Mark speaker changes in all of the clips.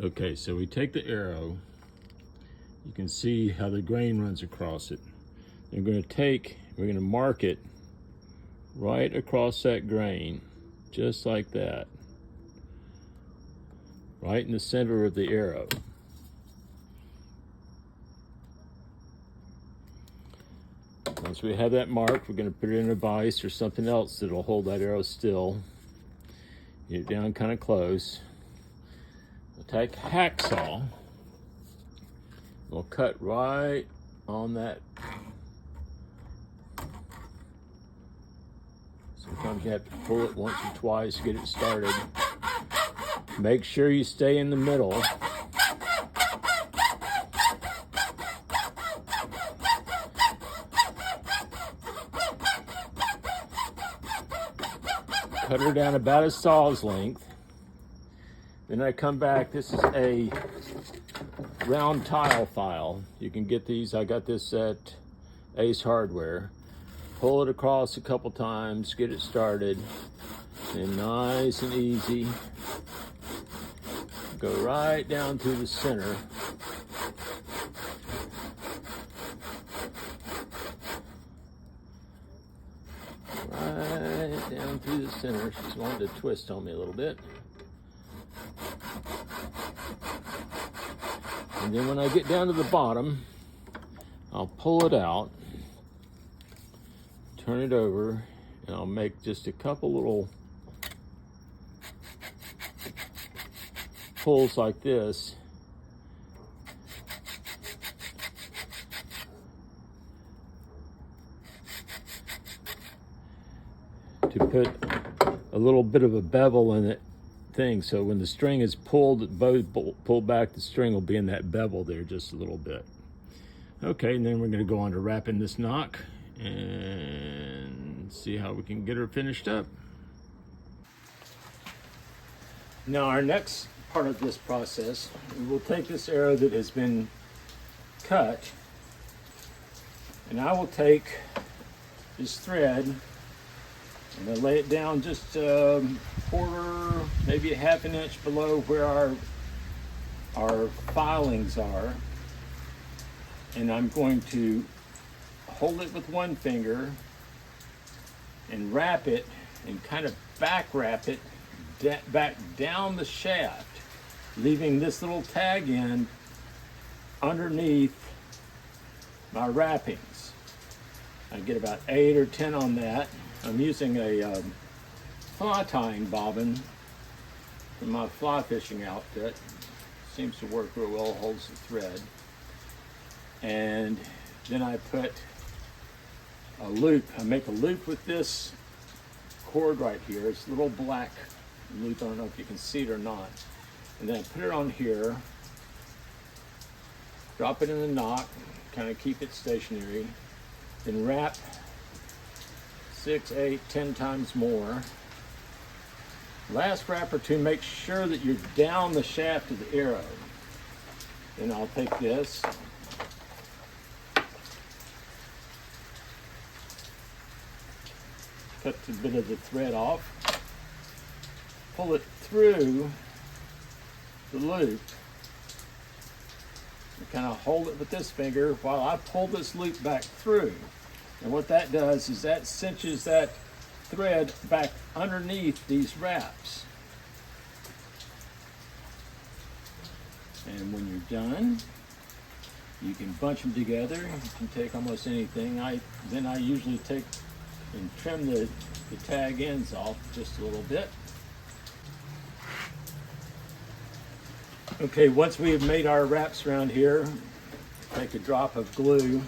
Speaker 1: Okay, so we take the arrow. You can see how the grain runs across it. We're going to mark it right across that grain, just like that, right in the center of the arrow. Once we have that marked, we're going to put it in a vise or something else that'll hold that arrow still. Get it down kind of close. We'll take a hacksaw. We'll cut right on that. Sometimes you have to pull it once or twice to get it started. Make sure you stay in the middle. Cut her down about a saw's length. Then I come back. This is a round tile file. You can get these. I got this at Ace Hardware. Pull it across a couple times, get it started, and nice and easy. Go right down through the center. Right down through the center. She's wanting to twist on me a little bit. And then when I get down to the bottom, I'll pull it out, turn it over, and I'll make just a couple little pulls like this. To put a little bit of a bevel in it thing, so when the string is pulled, pull back, the string will be in that bevel there just a little bit. Okay, and then we're going to go on to wrapping this knock and see how we can get her finished up. Now our next part of this process, we will take this arrow that has been cut, and I will take this thread and I'll lay it down just a quarter, maybe a half an inch below where our filings are. And I'm going to hold it with one finger and wrap it and kind of back wrap it back down the shaft, leaving this little tag end underneath my wrappings. I get about 8 or 10 on that. I'm using a fly tying bobbin from my fly fishing outfit. Seems to work real well, holds the thread. And then I put a loop. I make a loop with this cord right here. It's a little black loop. I don't know if you can see it or not. And then I put it on here, drop it in the knot, kind of keep it stationary, then wrap 6, 8, 10 times more. Last wrap or two, make sure that you're down the shaft of the arrow. Then I'll take this, cut a bit of the thread off, pull it through the loop, and kind of hold it with this finger while I pull this loop back through. And what that does is that cinches that thread back underneath these wraps. And when you're done, you can bunch them together. You can take almost anything. Then I usually take and trim the tag ends off just a little bit. Okay, once we have made our wraps around here, take a drop of glue,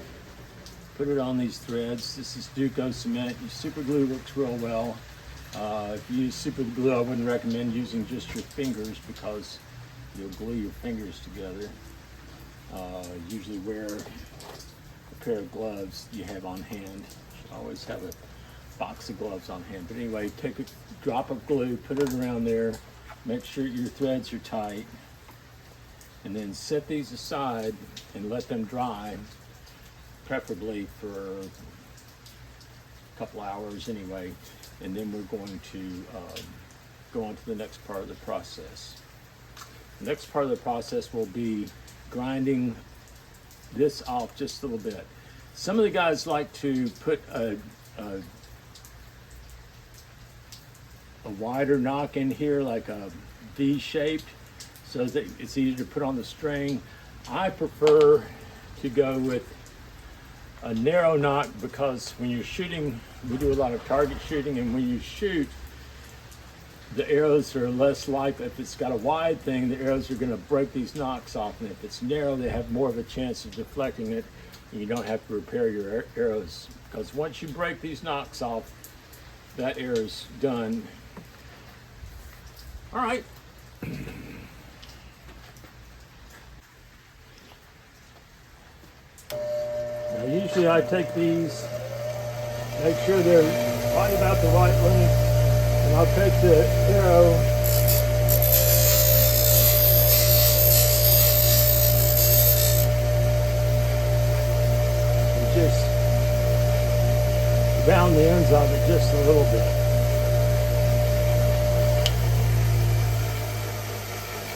Speaker 1: put it on these threads. This is Duco cement. Super glue works real well. If you use super glue, I wouldn't recommend using just your fingers because you'll glue your fingers together. Usually wear a pair of gloves you have on hand. You should always have a box of gloves on hand. But anyway, take a drop of glue, put it around there, make sure your threads are tight, and then set these aside and let them dry, preferably for a couple hours anyway, and then we're going to go on to the next part of the process. Next part of the process will be grinding this off just a little bit. Some of the guys like to put a wider knock in here, like a V-shaped, so that it's easier to put on the string. I prefer to go with a narrow knock because when you're shooting, we do a lot of target shooting, and when you shoot, the arrows are less likely. If it's got a wide thing, the arrows are going to break these nocks off, and if it's narrow, they have more of a chance of deflecting it, and you don't have to repair your arrows, because once you break these nocks off, that arrow's done. All right. Now usually I take these, make sure they're right about the right length, and I'll take the arrow and just round the ends of it just a little bit.